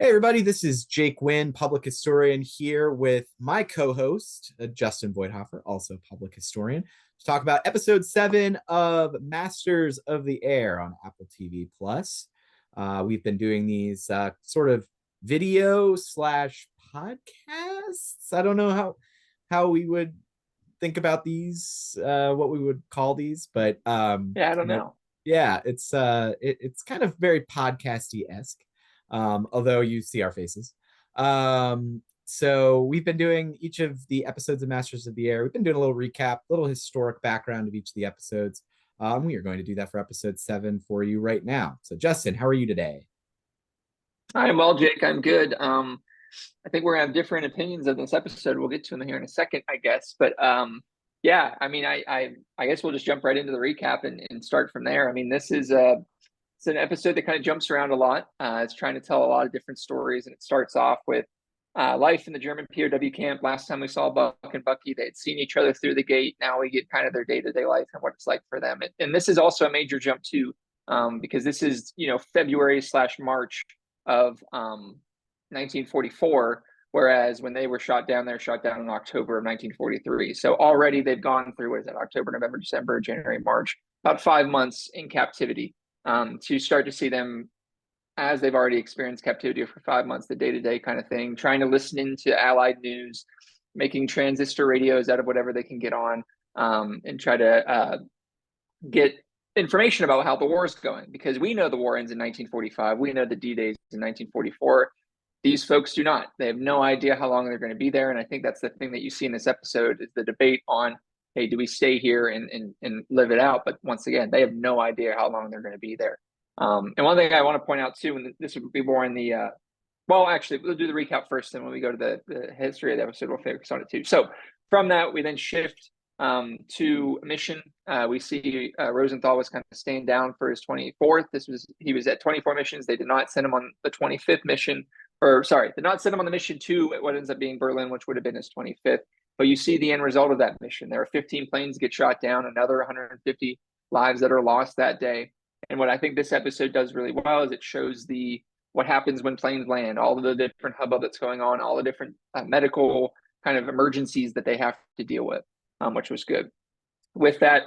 Hey, everybody, this is Jake Wynn, public historian, here with my co host, Justin Voigthofer, also public historian, to talk about episode 7 of Masters of the Air on Apple TV Plus. We've been doing these sort of video slash podcasts. I don't know how we would think about these, what we would call these, but Yeah, I don't know. yeah, it's kind of very podcasty esque, although you see our faces. So we've been doing each of the episodes of Masters of the Air. We've been doing a little recap, little historic background of each of the episodes. We are going to do that for episode 7 for you right now. So Justin, how are you today? I'm well, Jake. I'm good. I think we're gonna have different opinions of this episode. We'll get to them here in a second, I guess. But yeah, I mean, I guess we'll just jump right into the recap and start from there. I mean, this is it's an episode that kind of jumps around a lot. It's trying to tell a lot of different stories, and it starts off with life in the German POW camp. Last time we saw Buck and Bucky, they had seen each other through the gate. Now we get kind of their day-to-day life and what it's like for them. And this is also a major jump too, because this is February/March of 1944, whereas when they were shot down, they were shot down in October of 1943. So already they've gone through, what is it, October, November, December, January, March, about 5 months in captivity, to start to see them, as they've already experienced captivity for 5 months, the day-to-day kind of thing, trying to listen into Allied news, making transistor radios out of whatever they can get on, and try to get information about how the war is going, because we know the war ends in 1945. We know the D-Days in 1944. These folks do not. They have no idea how long they're going to be there. And I think that's the thing that you see in this episode is the debate on, hey, do we stay here and live it out? But once again, they have no idea how long they're going to be there. And one thing I want to point out too, and this would be more in the, well, actually, we'll do the recap first. And when we go to the history of the episode, we'll focus on it too. So from that, we then shift to a mission. We see Rosenthal was kind of staying down for his 24th. He was at 24 missions. They did not send him on the 25th mission, or sorry, did not send him on the mission to what ends up being Berlin, which would have been his 25th. But you see the end result of that mission. There are 15 planes get shot down, another 150 lives that are lost that day. And what I think this episode does really well is it shows what happens when planes land, all of the different hubbub that's going on, all the different medical kind of emergencies that they have to deal with, which was good. With that,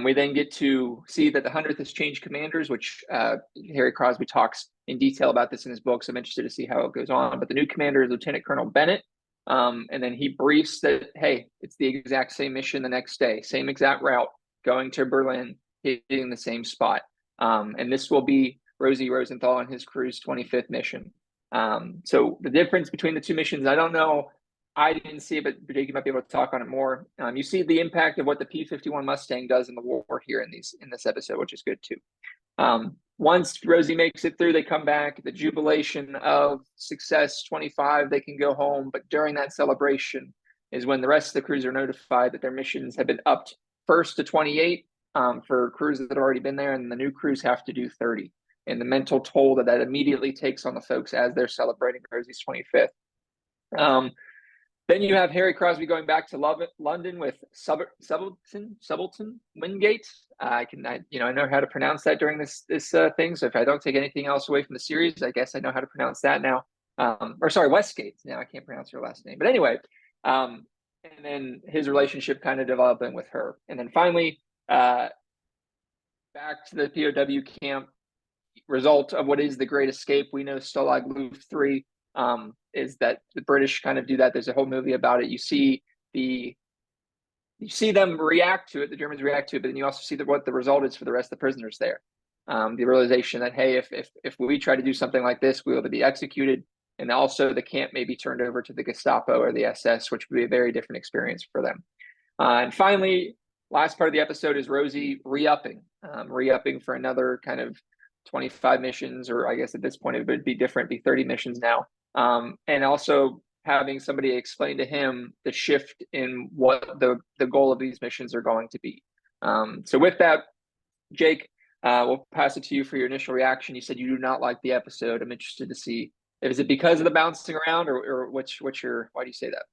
we then get to see that the 100th has changed commanders, which Harry Crosby talks in detail about this in his book. So I'm interested to see how it goes on. But the new commander is Lieutenant Colonel Bennett. And then he briefs that, hey, it's the exact same mission the next day, same exact route, going to Berlin, hitting the same spot. And this will be Rosie Rosenthal and his crew's 25th mission. So the difference between the two missions, I don't know. I didn't see it, but Jake might be able to talk on it more. You see the impact of what the P-51 Mustang does in the war here in this episode, which is good too. Once Rosie makes it through, they come back. The jubilation of success, 25, they can go home. But during that celebration is when the rest of the crews are notified that their missions have been upped first to 28 for crews that have already been there, and the new crews have to do 30. And the mental toll that immediately takes on the folks as they're celebrating Rosie's 25th. Then you have Harry Crosby going back to London with Subaltern Wingate. I know how to pronounce that during this thing. So if I don't take anything else away from the series, I guess I know how to pronounce that now. Or sorry, Westgate. Now I can't pronounce her last name. But anyway, and then his relationship kind of developing with her. And then finally, back to the POW camp. Result of what is the Great Escape. We know Stalag Luft III. Is that the British kind of do that. There's a whole movie about it. You see them react to it, the Germans react to it, but then you also see what the result is for the rest of the prisoners there. The realization that, hey, if we try to do something like this, we will be executed. And also the camp may be turned over to the Gestapo or the SS, which would be a very different experience for them. And finally, last part of the episode is Rosie re-upping for another kind of 25 missions, or I guess at this point it would be different, be 30 missions now. And also having somebody explain to him the shift in what the goal of these missions are going to be. So with that, Jake, we'll pass it to you for your initial reaction. You said you do not like the episode. I'm interested to see, is it because of the bouncing around, or why do you say that?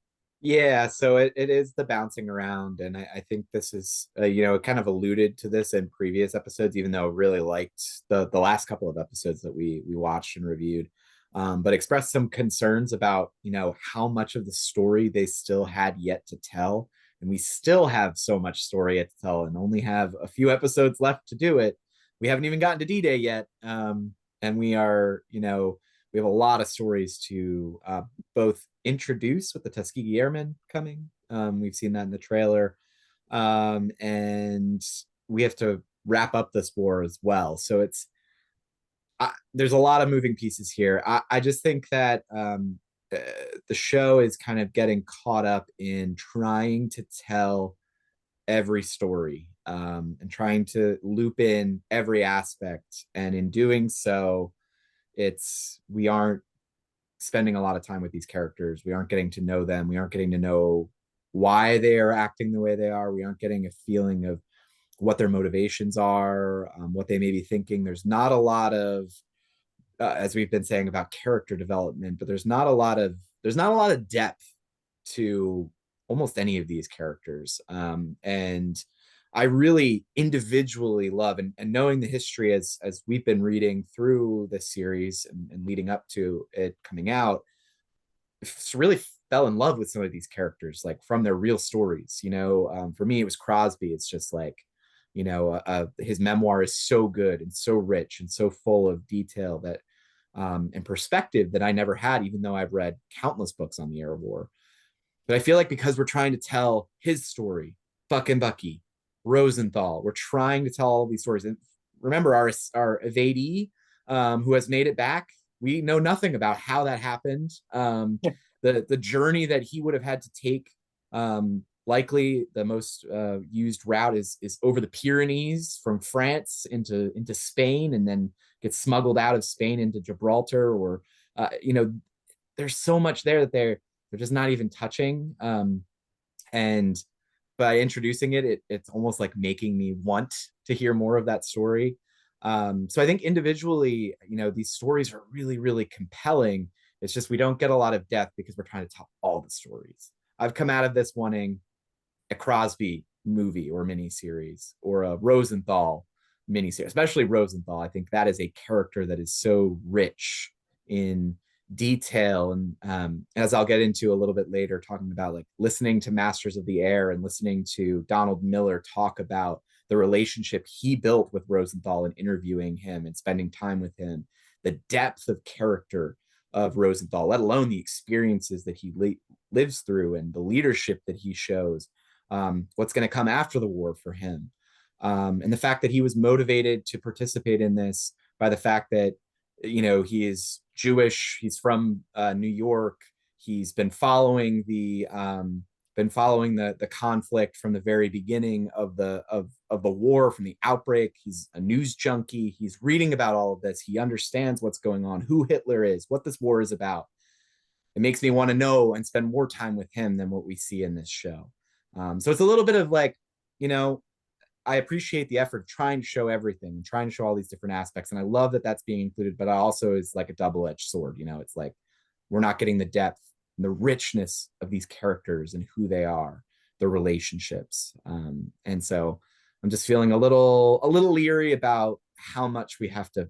Yeah, so it is the bouncing around, and I think this is kind of alluded to this in previous episodes, even though I really liked the last couple of episodes that we watched and reviewed. but expressed some concerns about, how much of the story they still had yet to tell. And we still have so much story yet to tell and only have a few episodes left to do it. We haven't even gotten to D-Day yet. And we are, we have a lot of stories to both introduce with the Tuskegee Airmen coming. We've seen that in the trailer. And we have to wrap up this war as well. So there's a lot of moving pieces here. I just think that the show is kind of getting caught up in trying to tell every story, and trying to loop in every aspect. And in doing so, we aren't spending a lot of time with these characters. We aren't getting to know them. We aren't getting to know why they are acting the way they are. We aren't getting a feeling of what their motivations are, what they may be thinking. There's not a lot of, as we've been saying about character development, but there's not a lot of depth to almost any of these characters. And I really individually love, and knowing the history as we've been reading through this series and leading up to it coming out, really fell in love with some of these characters, like from their real stories. For me, it was Crosby. It's just like, his memoir is so good and so rich and so full of detail that, and perspective that I never had, even though I've read countless books on the Air War. But I feel like because we're trying to tell his story, Buck and Bucky, Rosenthal, we're trying to tell all these stories. And remember, our evadee, who has made it back, we know nothing about how that happened. The journey that he would have had to take, likely the most used route is over the Pyrenees from France into Spain, and then gets smuggled out of Spain into Gibraltar. Or there's so much there that they're just not even touching. And by introducing it's almost like making me want to hear more of that story. So I think individually, these stories are really, really compelling. It's just we don't get a lot of depth because we're trying to tell all the stories. I've come out of this wanting a Crosby movie or miniseries, or a Rosenthal miniseries, especially Rosenthal. I think that is a character that is so rich in detail. And as I'll get into a little bit later, talking about like listening to Masters of the Air and listening to Donald Miller talk about the relationship he built with Rosenthal and interviewing him and spending time with him, the depth of character of Rosenthal, let alone the experiences that he lives through and the leadership that he shows, what's going to come after the war for him. And the fact that he was motivated to participate in this by the fact that, he is Jewish, he's from New York, he's been following the conflict from the very beginning of the war, from the outbreak. He's a news junkie. He's reading about all of this. He understands what's going on, who Hitler is, what this war is about. It makes me want to know and spend more time with him than what we see in this show. So it's a little bit of like, I appreciate the effort of trying to show everything and trying to show all these different aspects. And I love that that's being included, but I also is like a double-edged sword. It's like, we're not getting the depth and the richness of these characters and who they are, the relationships. And so I'm just feeling a little leery about how much we have to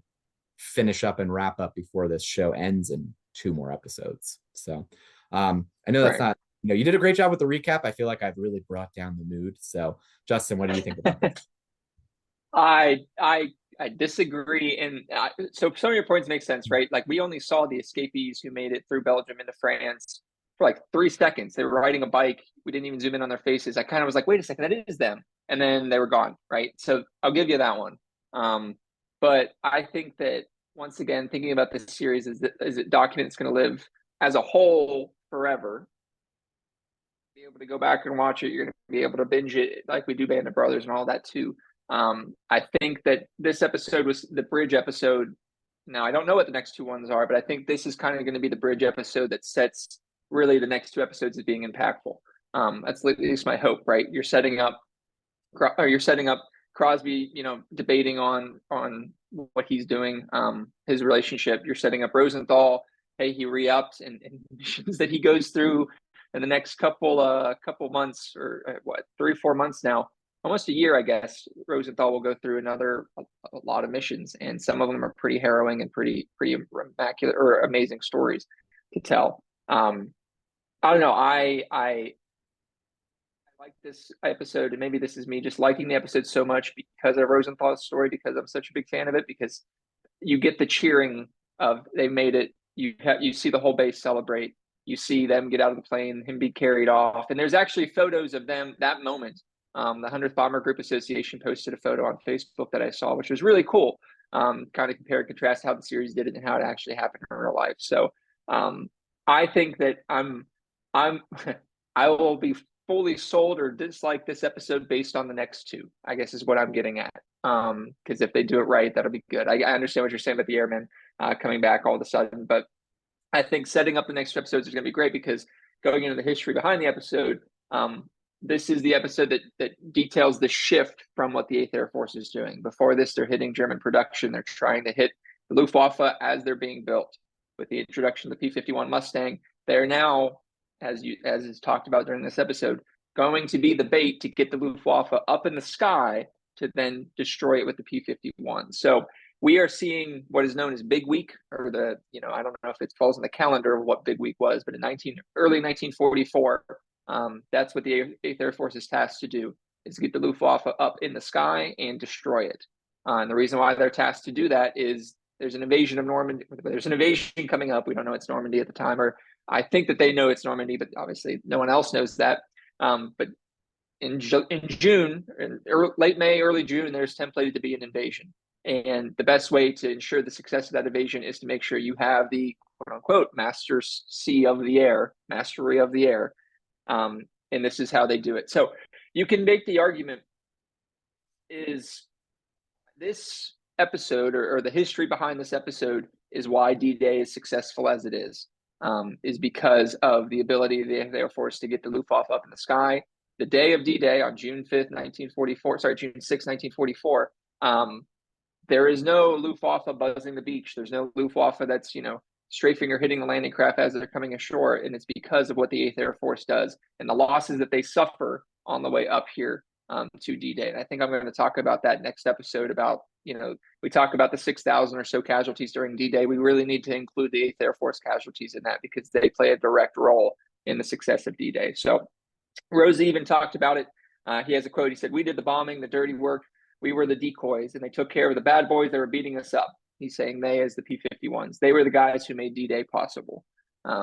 finish up and wrap up before this show ends in 2 more episodes. So I know that's not, you did a great job with the recap. I feel like I've really brought down the mood. So Justin, what do you think about this? I disagree, and so some of your points make sense, right? Like, we only saw the escapees who made it through Belgium into France for like 3 seconds. They were riding a bike. We didn't even zoom in on their faces. I kind of was like, wait a second, that is them. And then they were gone, right? So I'll give you that one. But I think that, once again, thinking about this series is a document that's going to live as a whole forever. Be able to go back and watch it. You're going to be able to binge it like we do Band of Brothers and all that too. I think that this episode was the bridge episode. Now, I don't know what the next 2 ones are, but I think this is kind of going to be the bridge episode that sets really the next 2 episodes as being impactful. That's at least my hope, right? You're setting up Crosby, debating on what he's doing, his relationship. You're setting up Rosenthal. Hey, he re-upped, and missions that he goes through in the next couple months, or 3-4 months now. almost a year, I guess, Rosenthal will go through a lot of missions, and some of them are pretty harrowing and pretty immaculate or amazing stories to tell. I don't know. I like this episode, and maybe this is me just liking the episode so much because of Rosenthal's story, because I'm such a big fan of it, because you get the cheering of they made it. You see the whole base celebrate. You see them get out of the plane, him be carried off, and there's actually photos of them that moment. The 100th Bomber Group Association posted a photo on Facebook that I saw, which was really cool. Kind of compare and contrast how the series did it and how it actually happened in real life. So I think that I'm I will be fully sold or dislike this episode based on the next two, I guess is what I'm getting at. Because if they do it right, that'll be good. I understand what you're saying about the airmen coming back all of a sudden, but I think setting up the next episodes is going to be great because going into the history behind the episode, this is the episode that details the shift from what the 8th Air Force is doing. Before this, they're hitting German production. They're trying to hit the Luftwaffe as they're being built. With the introduction of the P-51 Mustang, they're now, as is talked about during this episode, going to be the bait to get the Luftwaffe up in the sky to then destroy it with the P-51. So we are seeing what is known as Big Week, or I don't know if it falls in the calendar of what Big Week was, but in early 1944, that's what the 8th Air Force is tasked to do, is to get the Luftwaffe up in the sky and destroy it. And the reason why they're tasked to do that is there's an invasion of Normandy. There's an invasion coming up. We don't know it's Normandy at the time, or I think that they know it's Normandy, but obviously no one else knows that. But in June, late May, early June, there's templated to be an invasion. And the best way to ensure the success of that invasion is to make sure you have the quote unquote mastery of the air. And this is how they do it. So you can make the argument is this episode or the history behind this episode is why D-Day is successful as it is because of the ability of the Air Force to get the Luftwaffe up in the sky. The day of D-Day on June 6th, 1944, there is no Luftwaffe buzzing the beach. There's no Luftwaffe that's, strafing or hitting the landing craft as they're coming ashore. And it's because of what the 8th Air Force does and the losses that they suffer on the way up here to D-Day. And I think I'm going to talk about that next episode about, we talk about the 6,000 or so casualties during D-Day. We really need to include the 8th Air Force casualties in that because they play a direct role in the success of D-Day. So Rosie even talked about it. He has a quote. He said, "We did the bombing, the dirty work. We were the decoys, and they took care of the bad boys that were beating us up." He's saying they as the P-51s. They were the guys who made D-Day possible.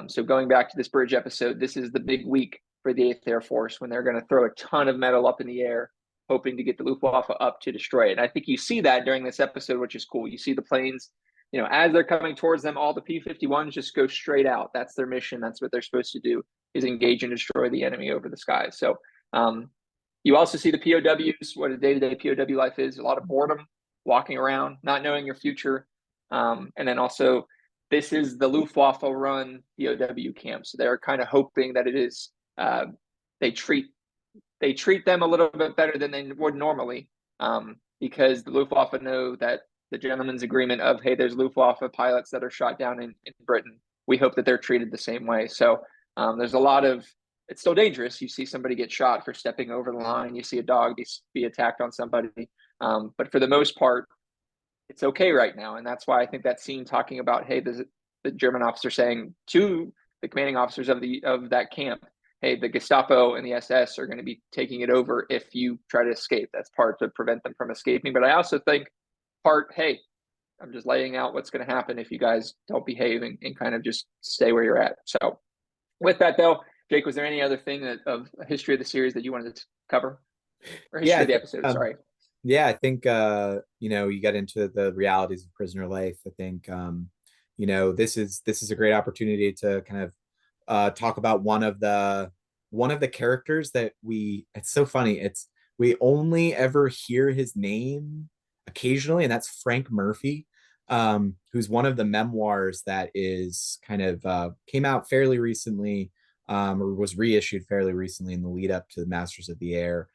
So going back to this bridge episode, this is the big week for the 8th Air Force when they're going to throw a ton of metal up in the air, hoping to get the Luftwaffe up to destroy it. And I think you see that during this episode, which is cool. You see the planes, as they're coming towards them, all the P-51s just go straight out. That's their mission. That's what they're supposed to do, is engage and destroy the enemy over the skies. So you also see the POWs, what a day-to-day POW life is, a lot of boredom, walking around, not knowing your future. And then also, this is the Luftwaffe run POW camp. So they're kind of hoping that it is, they treat them a little bit better than they would normally, because the Luftwaffe know that the gentleman's agreement of, hey, there's Luftwaffe pilots that are shot down in Britain. We hope that they're treated the same way. So there's a lot of, it's still dangerous. You see somebody get shot for stepping over the line. You see a dog be attacked on somebody. But for the most part, it's okay right now. And that's why I think that scene talking about, hey, the German officer saying to the commanding officers of that camp, hey, the Gestapo and the SS are going to be taking it over if you try to escape. That's part to prevent them from escaping. But I also think hey, I'm just laying out what's going to happen if you guys don't behave and kind of just stay where you're at. So with that, though, Jake, was there any other thing of history of the series that you wanted to cover? Or history of the episode, sorry. Yeah, I think you get into the realities of prisoner life. I think this is a great opportunity to kind of talk about one of the characters that it's so funny. We only ever hear his name occasionally, and that's Frank Murphy, who's one of the memoirs that is kind of came out fairly recently, or was reissued fairly recently in the lead up to the Masters of the Air.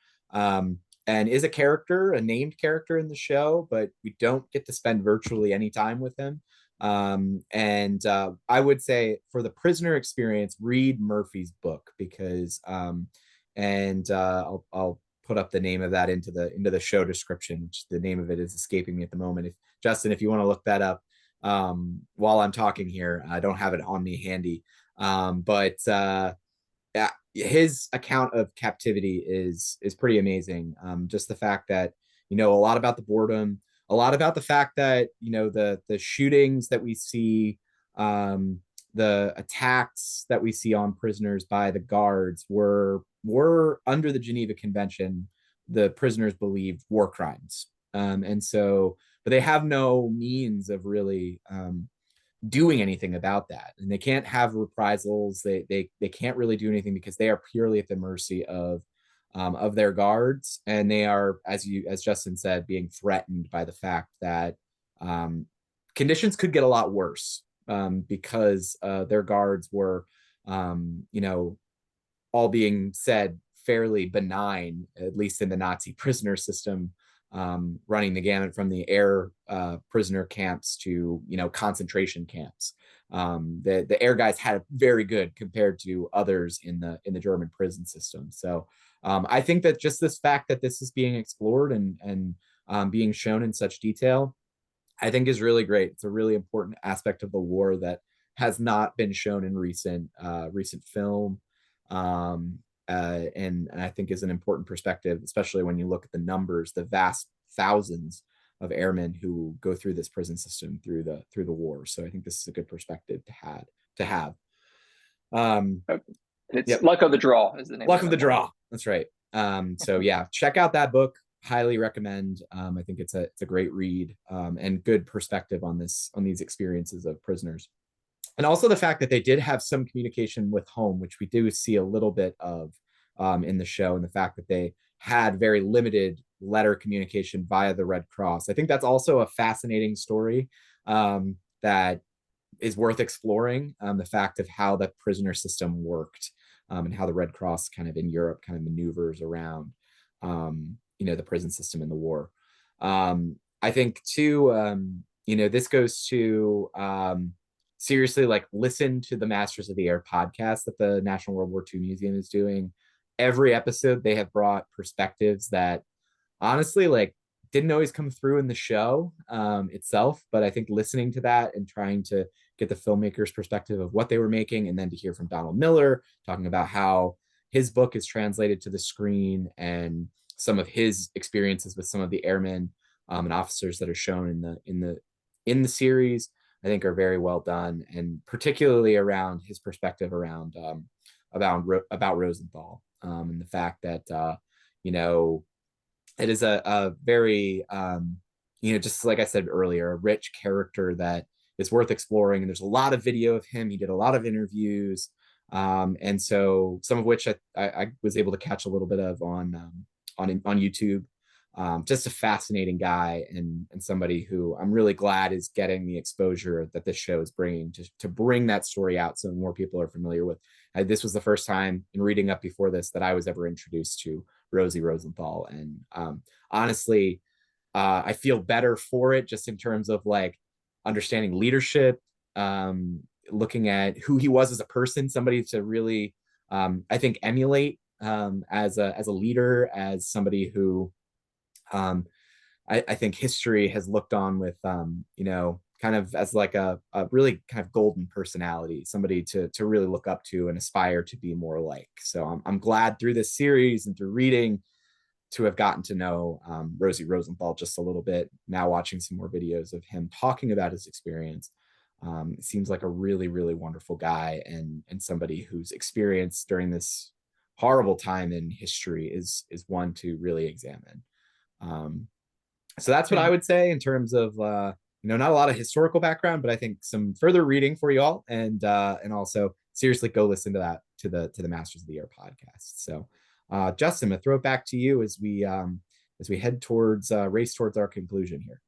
And is a named character in the show, but we don't get to spend virtually any time with him. I would say for the prisoner experience, read Murphy's book because, I'll put up the name of that into the show description, which the name of it is escaping me at the moment. If Justin, if you want to look that up while I'm talking here, I don't have it on me handy. But yeah, his account of captivity is pretty amazing. Just the fact that a lot about the boredom, a lot about the fact that the shootings that we see, the attacks that we see on prisoners by the guards were under the Geneva Convention, the prisoners believed war crimes, and so but they have no means of really doing anything about that, and they can't have reprisals. They can't really do anything because they are purely at the mercy of their guards, and they are, as Justin said, being threatened by the fact that conditions could get a lot worse because their guards were, all being said, fairly benign, at least in the Nazi prisoner system, running the gamut from the air prisoner camps to concentration camps. The air guys had it very good compared to others in the German prison system. So I think that just this fact that this is being explored and being shown in such detail, I think is really great. It's a really important aspect of the war that has not been shown in recent film. And I think is an important perspective, especially when you look at the numbers, the vast thousands of airmen who go through this prison system through the war. So I think this is a good perspective to have. It's yep. Luck of the Draw is the name. Luck of the Draw. That's right. So yeah, check out that book. Highly recommend. I think it's a great read and good perspective on these experiences of prisoners. And also the fact that they did have some communication with home, which we do see a little bit of in the show, and the fact that they had very limited letter communication via the Red Cross. I think that's also a fascinating story that is worth exploring, the fact of how the prisoner system worked and how the Red Cross kind of in Europe kind of maneuvers around, the prison system in the war. I think too, this goes to seriously, like, listen to the Masters of the Air podcast that the National World War II Museum is doing. Every episode, they have brought perspectives that honestly, like, didn't always come through in the show itself. But I think listening to that and trying to get the filmmaker's perspective of what they were making, and then to hear from Donald Miller talking about how his book is translated to the screen and some of his experiences with some of the airmen and officers that are shown in the series, I think are very well done, and particularly around his perspective around about Rosenthal, and the fact that it is a very just like I said earlier, a rich character that is worth exploring. And there's a lot of video of him. He did a lot of interviews, and so some of which I was able to catch a little bit of on YouTube. Just a fascinating guy, and somebody who I'm really glad is getting the exposure that this show is bringing to bring that story out so more people are familiar with. This was the first time in reading up before this that I was ever introduced to Rosie Rosenthal, and honestly, I feel better for it, just in terms of like understanding leadership, looking at who he was as a person, somebody to really I think emulate as a leader, as somebody who I think history has looked on with, kind of as like a really kind of golden personality, somebody to really look up to and aspire to be more like. So I'm glad through this series and through reading to have gotten to know Rosie Rosenthal just a little bit. Now watching some more videos of him talking about his experience, it seems like a really, really wonderful guy, and somebody whose experience during this horrible time in history is one to really examine. So that's what I would say in terms of not a lot of historical background, but I think some further reading for you all, and also seriously go listen to that, to the Masters of the Air podcast. So Justin, I'm gonna throw it back to you as we head towards race towards our conclusion here.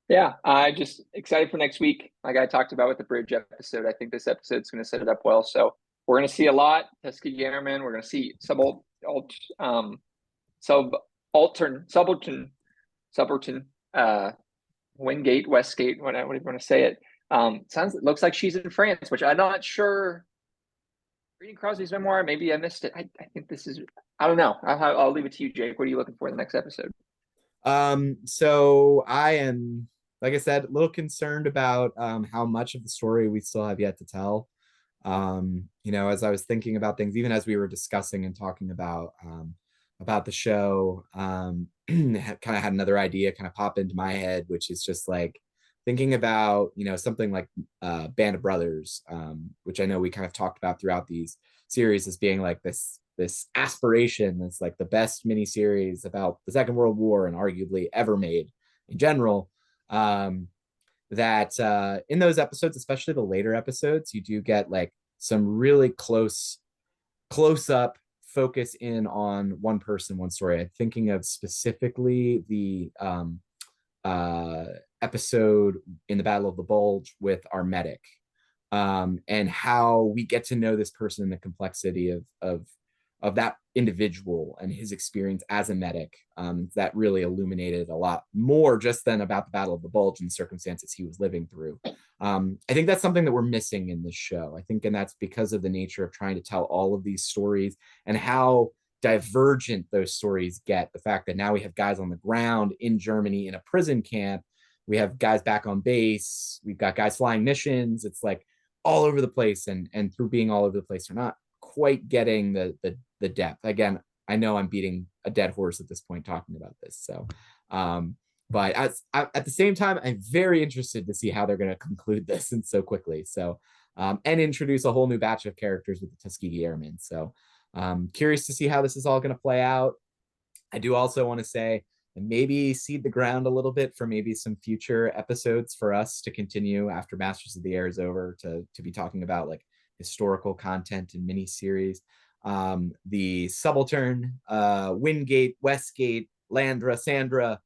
Yeah, I just excited for next week. Like I talked about with the bridge episode, I think this episode's going to set it up well. So we're going to see a lot. Tuskegee Airmen. We're going to see subaltern, Wingate, Westgate, whatever you want to say it. It looks like she's in France, which I'm not sure. Reading Crosby's memoir, maybe I missed it. I think this is I don't know. I'll leave it to you, Jake. What are you looking for in the next episode? So I am, like I said, a little concerned about how much of the story we still have yet to tell. As I was thinking about things, even as we were discussing and talking about the show, kind of had another idea kind of pop into my head, which is just like thinking about, something like Band of Brothers, which I know we kind of talked about throughout these series as being like this aspiration that's like the best miniseries about the Second World War and arguably ever made in general. That in those episodes, especially the later episodes, you do get like some really close up focus in on one person, one story. I'm thinking of specifically the uh, episode in the Battle of the Bulge with our medic, and how we get to know this person and the complexity of that individual and his experience as a medic, that really illuminated a lot more just than about the Battle of the Bulge and the circumstances he was living through. I think that's something that we're missing in this show. I think, and that's because of the nature of trying to tell all of these stories and how divergent those stories get. The fact that now we have guys on the ground in Germany in a prison camp, we have guys back on base, we've got guys flying missions. It's like all over the place, and through being all over the place, we're not quite getting the depth. Again, I know I'm beating a dead horse at this point talking about this. So, but at the same time, I'm very interested to see how they're going to conclude this and so quickly. So, and introduce a whole new batch of characters with the Tuskegee Airmen. So, curious to see how this is all going to play out. I do also want to say maybe seed the ground a little bit for maybe some future episodes for us to continue after Masters of the Air is over to be talking about like historical content and mini series. The Subaltern, Wingate, Westgate, Landra, Sandra,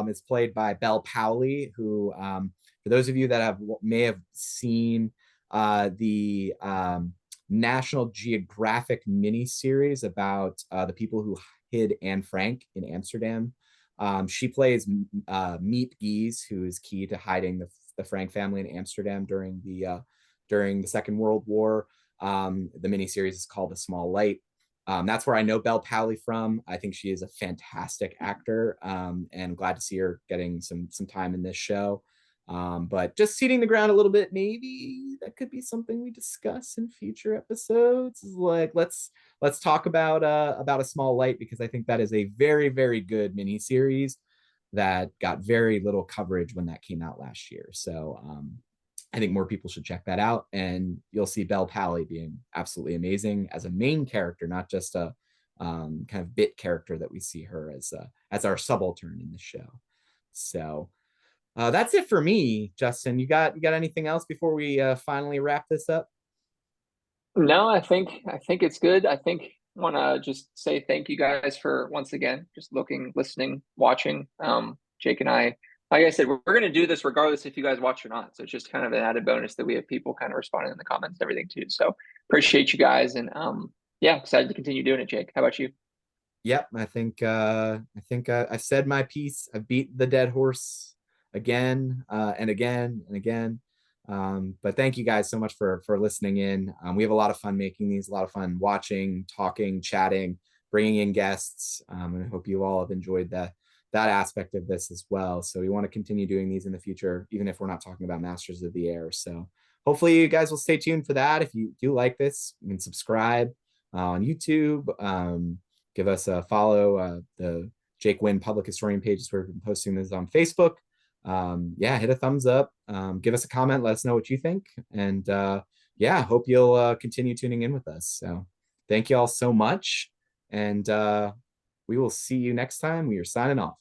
is played by Belle Powley, who, for those of you that may have seen the National Geographic mini series about the people who hid Anne Frank in Amsterdam. She plays Miep Gies, who is key to hiding the Frank family in Amsterdam during the Second World War. The miniseries is called A Small Light. That's where I know Belle Powley from. I think she is a fantastic actor, and glad to see her getting some time in this show. But just seeding the ground a little bit, maybe that could be something we discuss in future episodes. Like let's talk about A Small Light, because I think that is a very, very good miniseries that got very little coverage when that came out last year. So I think more people should check that out, and you'll see Belle Powley being absolutely amazing as a main character, not just a kind of bit character that we see her as our subaltern in the show. So that's it for me, Justin. You got anything else before we finally wrap this up? No, I think it's good. I think want to just say thank you guys for once again just looking, listening, watching. Jake and I, like I said, we're going to do this regardless if you guys watch or not. So it's just kind of an added bonus that we have people kind of responding in the comments and everything too. So appreciate you guys, and yeah, excited to continue doing it. Jake, how about you? Yep, I said my piece. I beat the dead horse again, and again and again. But thank you guys so much for listening in. We have a lot of fun making these, a lot of fun watching, talking, chatting, bringing in guests. And I hope you all have enjoyed that aspect of this as well. So we want to continue doing these in the future, even if we're not talking about Masters of the Air. So hopefully you guys will stay tuned for that. If you do like this, you can subscribe on YouTube. Give us a follow. The Jake Wynn Public Historian page is where we've been posting this on Facebook. Yeah, hit a thumbs up. Give us a comment. Let us know what you think. And yeah, hope you'll continue tuning in with us. So thank you all so much. And we will see you next time. We are signing off.